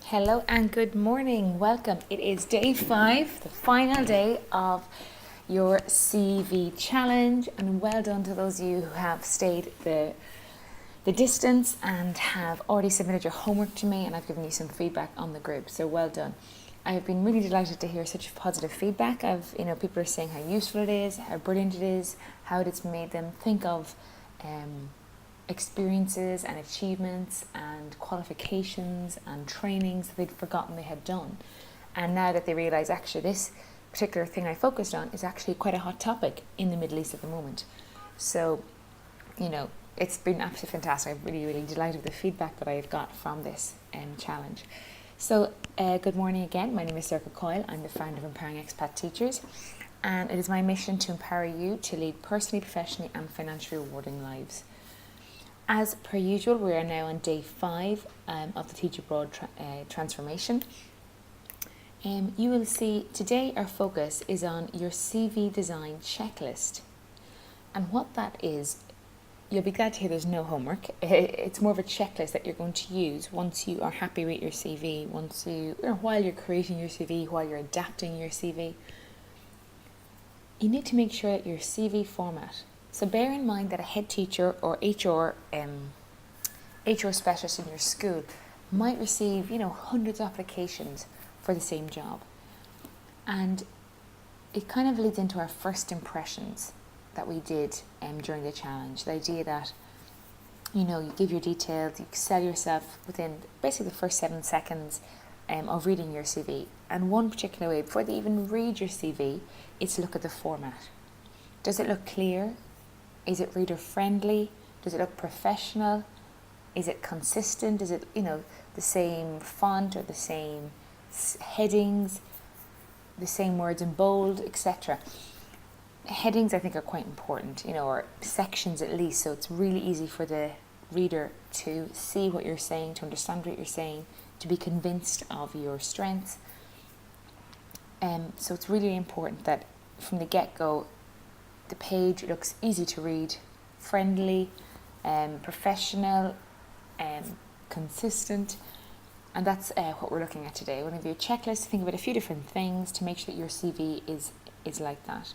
Hello and good morning. Welcome. It is day 5, the final day of your CV challenge, and well done to those of you who have stayed the distance and have already submitted your homework to me, and I've given you some feedback on the group. So well done. I have been really delighted to hear such positive feedback. People are saying how useful it is, how brilliant it is, how it's made them think of experiences and achievements and qualifications and trainings that they'd forgotten they had done. And now that they realise actually this particular thing I focused on is actually quite a hot topic in the Middle East at the moment. So, it's been absolutely fantastic. I'm really, really delighted with the feedback that I've got from this challenge. So, good morning again. My name is Circa Coyle. I'm the founder of Empowering Expat Teachers. And it is my mission to empower you to lead personally, professionally and financially rewarding lives. As per usual, we are now on day 5 of the Teach Abroad transformation. You will see today our focus is on your CV design checklist. And what that is, you'll be glad to hear there's no homework. It's more of a checklist that you're going to use once you are happy with your CV, while you're creating your CV, while you're adapting your CV. You need to make sure that your CV format. So bear in mind that a head teacher or HR specialist in your school might receive, hundreds of applications for the same job. And it kind of leads into our first impressions that we did during the challenge. The idea that, you give your details, you sell yourself within basically the first 7 seconds of reading your CV. And one particular way, before they even read your CV, is to look at the format. Does it look clear? Is it reader friendly? Does it look professional? Is it consistent? Is it, the same font or the same headings, the same words in bold, etc. Headings I think are quite important, or sections at least, so it's really easy for the reader to see what you're saying, to understand what you're saying, to be convinced of your strengths. So it's really important that from the get-go, the page looks easy to read, friendly, professional, consistent, and that's what we're looking at today. We're going to do a checklist to think about a few different things to make sure that your CV is like that.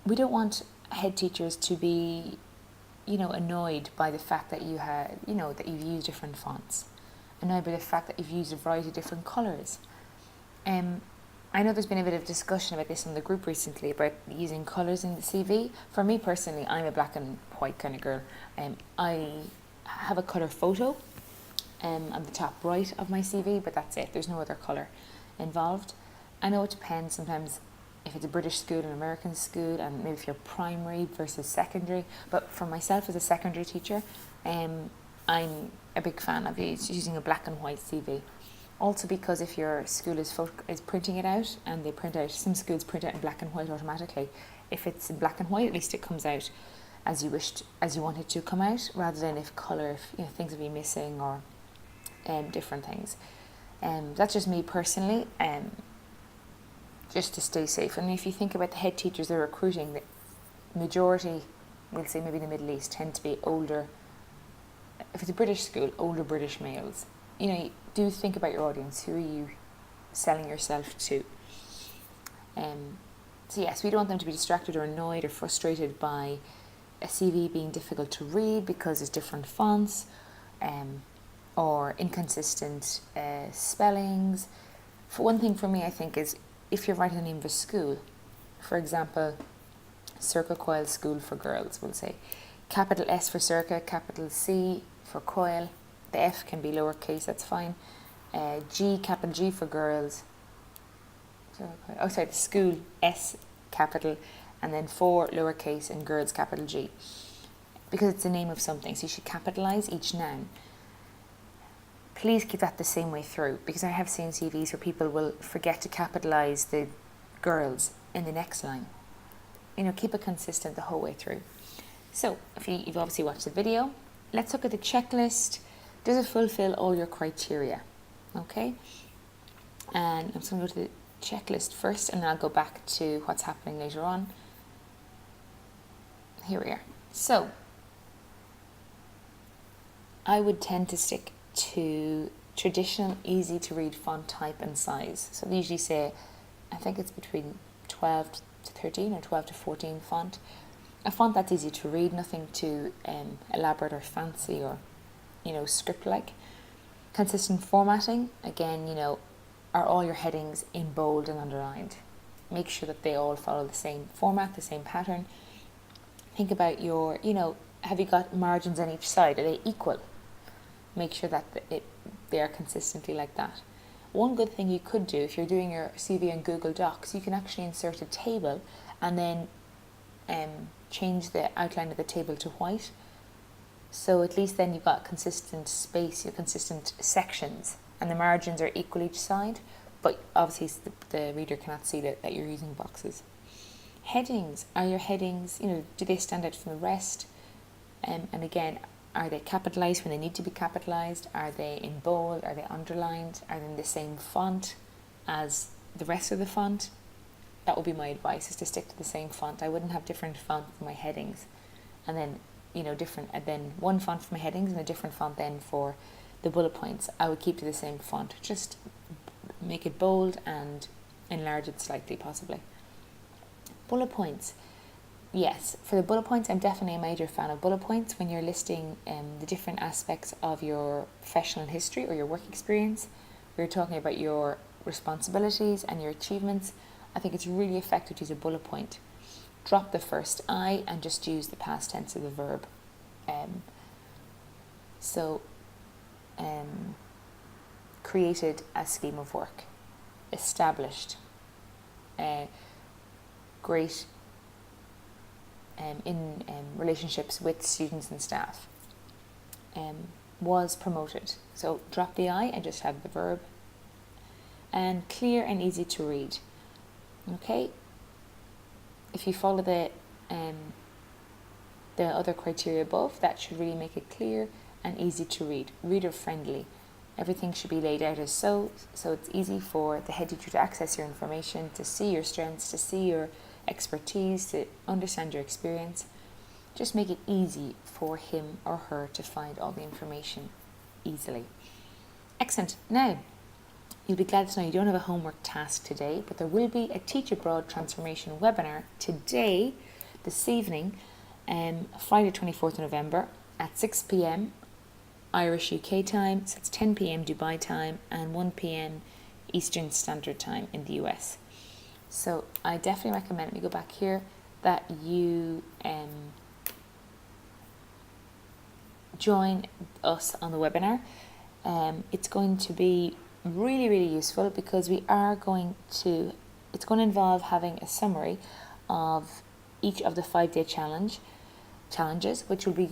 We don't want head teachers to be, annoyed by the fact that that you've used different fonts, annoyed by the fact that you've used a variety of different colours. I know there's been a bit of discussion about this in the group recently about using colours in the CV. For me personally, I'm a black and white kind of girl. I have a colour photo on the top right of my CV, but that's it. There's no other colour involved. I know it depends sometimes if it's a British school, an American school, and maybe if you're primary versus secondary. But for myself as a secondary teacher, I'm a big fan of using a black and white CV. Also because if your school is printing it out, and some schools print out in black and white automatically. If it's in black and white, at least it comes out as you want it to come out, rather than if colour, if things will be missing or different things. That's just me personally, just to stay safe. And if you think about the head teachers they're recruiting, the majority, we'll say maybe the Middle East, tend to be older. If it's a British school, older British males. Do think about your audience. Who are you selling yourself to? So yes, we don't want them to be distracted or annoyed or frustrated by a CV being difficult to read because there's different fonts or inconsistent spellings. For one thing for me, I think, is if you're writing the name of a school, for example, Circa Coyle School for Girls, we'll say. Capital S for Circa, capital C for Coyle. The F can be lowercase, that's fine. Capital G for girls. The school, S capital, and then for lowercase and girls, capital G. Because it's the name of something, so you should capitalise each noun. Please keep that the same way through, because I have seen CVs where people will forget to capitalise the girls in the next line. Keep it consistent the whole way through. So, if you've obviously watched the video, let's look at the checklist. Does it fulfill all your criteria? Okay. And I'm just going to go to the checklist first, and then I'll go back to what's happening later on. Here we are. So, I would tend to stick to traditional, easy to read font type and size. So they usually say, I think it's between 12 to 13 or 12 to 14 font. A font that's easy to read, nothing too elaborate or fancy or, script-like. Consistent formatting, again, are all your headings in bold and underlined. Make sure that they all follow the same format, the same pattern. Think about your, have you got margins on each side? Are they equal? Make sure that they are consistently like that. One good thing you could do if you're doing your CV on Google Docs, you can actually insert a table and then change the outline of the table to white. So at least then you've got consistent space, your consistent sections, and the margins are equal each side, but obviously the reader cannot see that you're using boxes. Headings, are your headings, do they stand out from the rest? And again, are they capitalized when they need to be capitalized? Are they in bold? Are they underlined? Are they in the same font as the rest of the font? That would be my advice, is to stick to the same font. I wouldn't have different font for my headings, and then then one font for my headings and a different font then for the bullet points. I would keep to the same font, just make it bold and enlarge it slightly possibly. Bullet points. Yes, for the bullet points, I'm definitely a major fan of bullet points when you're listing the different aspects of your professional history or your work experience. We're talking about your responsibilities and your achievements. I think it's really effective to use a bullet point. Drop the first I and just use the past tense of the verb. Created a scheme of work. Established. Great in relationships with students and staff. Was promoted. So drop the I and just have the verb. And clear and easy to read. Okay? If you follow the other criteria above, that should really make it clear and easy to read. Reader friendly. Everything should be laid out as so it's easy for the head teacher to access your information, to see your strengths, to see your expertise, to understand your experience. Just make it easy for him or her to find all the information easily. Excellent. Now, you'll be glad to know you don't have a homework task today, but there will be a Teach Abroad Transformation webinar today, this evening, Friday 24th of November at 6 p.m. Irish UK time, so it's 10 p.m. Dubai time and 1 p.m. Eastern Standard Time in the US. So I definitely recommend, when you go back here, that you join us on the webinar. It's going to be really, really useful because it's going to involve having a summary of each of the 5-day challenges, which will be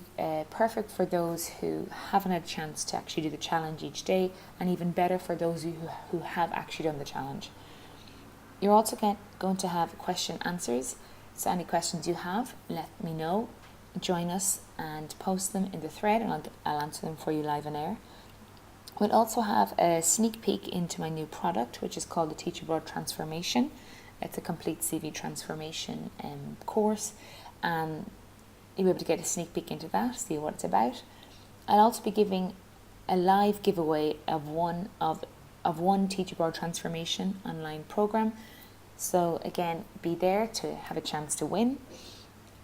perfect for those who haven't had a chance to actually do the challenge each day, and even better for those who have actually done the challenge. You're also going to have question answers, so any questions you have, let me know. Join us and post them in the thread, and I'll answer them for you live on air. We'll also have a sneak peek into my new product, which is called the Teach Abroad Transformation. It's a complete CV transformation course, and you'll be able to get a sneak peek into that, see what it's about. I'll also be giving a live giveaway of one Teach Abroad Transformation online program. So again, be there to have a chance to win.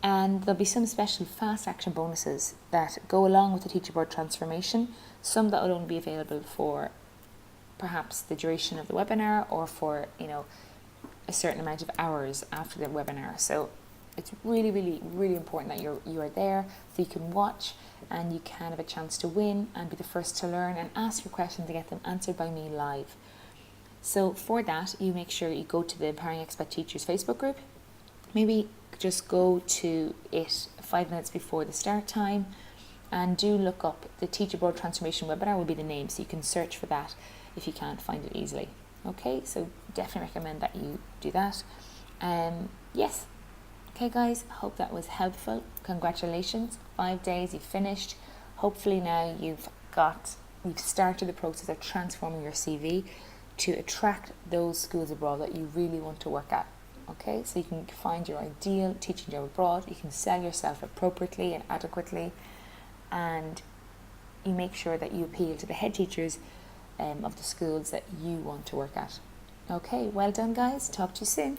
And there'll be some special fast action bonuses that go along with the Teach Abroad Transformation. Some that will only be available for perhaps the duration of the webinar, or for a certain amount of hours after the webinar. So it's really, really, really important that you are there, so you can watch and you can have a chance to win and be the first to learn and ask your questions and get them answered by me live. So for that, you make sure you go to the Empowering Expat Teachers Facebook group. Maybe just go to it 5 minutes before the start time, and do look up the Teach Abroad Transformation webinar will be the name, so you can search for that if you can't find it easily. Okay, so definitely recommend that you do that. Yes. Okay guys, hope that was helpful. Congratulations, 5 days, you've finished. Hopefully now you've started the process of transforming your CV to attract those schools abroad that you really want to work at. Okay, so you can find your ideal teaching job abroad, you can sell yourself appropriately and adequately, and you make sure that you appeal to the head teachers of the schools that you want to work at. Okay, well done guys. Talk to you soon.